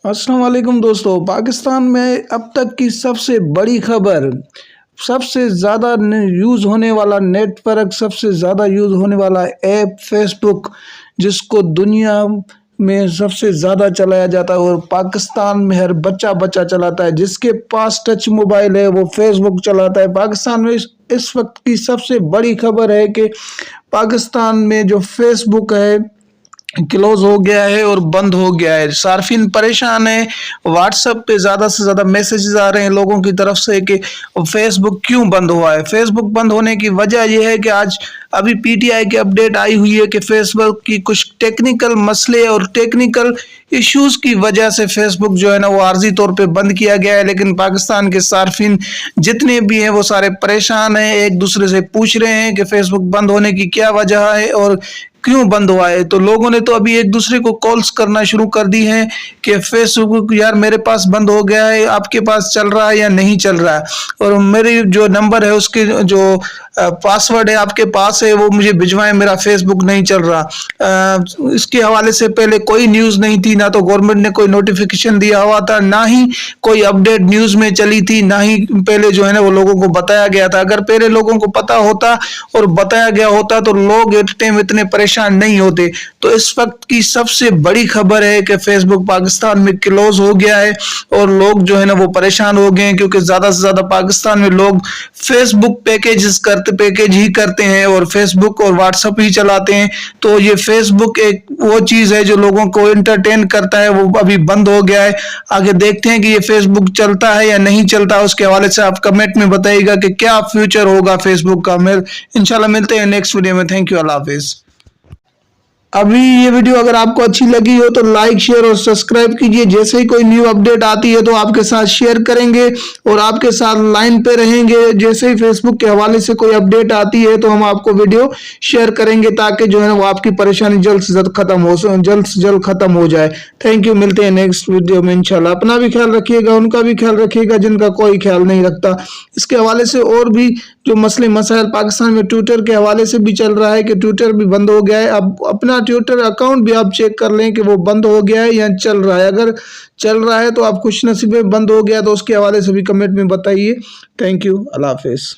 अस्सलाम वालेकुम दोस्तों। पाकिस्तान में अब तक की सबसे बड़ी खबर, सबसे ज़्यादा यूज़ होने वाला नेटवर्क, सबसे ज़्यादा यूज़ होने वाला ऐप फेसबुक, जिसको दुनिया में सबसे ज़्यादा चलाया जाता है और पाकिस्तान में हर बच्चा बच्चा चलाता है। जिसके पास टच मोबाइल है वो फेसबुक चलाता है। पाकिस्तान में इस वक्त की सबसे बड़ी खबर है कि पाकिस्तान में जो फेसबुक है क्लोज हो गया है और बंद हो गया है। सार्फिन परेशान है। व्हाट्सएप पे ज़्यादा से ज़्यादा मैसेजेस आ रहे हैं लोगों की तरफ से कि फेसबुक क्यों बंद हुआ है। फेसबुक बंद होने की वजह यह है कि आज अभी पीटीआई की अपडेट आई हुई है कि फेसबुक की कुछ टेक्निकल मसले और टेक्निकल इश्यूज की वजह से फेसबुक जो है ना वो आर्जी तौर पे बंद किया गया है। लेकिन पाकिस्तान के सार्फिन जितने भी हैं वो सारे परेशान हैं, एक दूसरे से पूछ रहे हैं कि फेसबुक बंद होने की क्या वजह है और क्यों बंद हुआ है। तो लोगों ने तो अभी एक दूसरे को कॉल्स करना शुरू कर दी हैं कि फेसबुक यार मेरे पास बंद हो गया है, आपके पास चल रहा है या नहीं चल रहा है, और मेरी जो नंबर है उसके जो पासवर्ड है आपके पास है वो मुझे भिजवाएं, मेरा फेसबुक नहीं चल रहा। इसके हवाले से पहले कोई न्यूज़ नहीं थी, ना तो गवर्नमेंट ने कोई नोटिफिकेशन दिया हुआ था, ना ही कोई अपडेट न्यूज़ में चली थी, ना ही पहले जो है ना वो लोगों को बताया गया था। अगर पहले लोगों को पता होता और बताया गया होता तो लोग इतने परेशान नहीं होते। तो इस वक्त की सबसे बड़ी खबर है कि फेसबुक पाकिस्तान में क्लोज हो गया है और लोग जो है ना वो परेशान हो गए हैं, क्योंकि ज्यादा से ज्यादा पाकिस्तान में लोग फेसबुक पैकेज ही करते हैं और फेसबुक और व्हाट्सएप ही चलाते हैं। तो ये फेसबुक एक वो चीज है जो लोगों को एंटरटेन करता है, वो अभी बंद हो गया है। आगे देखते हैं कि ये फेसबुक चलता है या नहीं चलता। उसके हवाले से आप कमेंट में बताइएगा कि क्या फ्यूचर होगा फेसबुक का। इंशाल्लाह मिलते हैं नेक्स्ट वीडियो में। थैंक यू, अल्लाह हाफिज। अभी ये वीडियो अगर आपको अच्छी लगी हो तो लाइक शेयर और सब्सक्राइब कीजिए। जैसे ही कोई न्यू अपडेट आती है तो आपके साथ शेयर करेंगे और आपके साथ लाइन पे रहेंगे। जैसे ही फेसबुक के हवाले से कोई अपडेट आती है तो हम आपको वीडियो शेयर करेंगे, ताकि जो है ना वो आपकी परेशानी जल्द से जल्द खत्म हो जाए। थैंक यू, मिलते हैं नेक्स्ट वीडियो में इंशाल्लाह। अपना भी ख्याल रखिएगा, उनका भी ख्याल रखिएगा जिनका कोई ख्याल नहीं रखता। इसके हवाले से और भी जो मसले मसाइल पाकिस्तान में ट्विटर के हवाले से भी चल रहा है कि ट्विटर भी बंद हो गया है। अब अपना ट्विटर अकाउंट भी आप चेक कर लें कि वो बंद हो गया है या चल रहा है। अगर चल रहा है तो आप खुश नसीब में, बंद हो गया तो उसके हवाले से भी कमेंट में बताइए। Thank you, Allah Hafiz.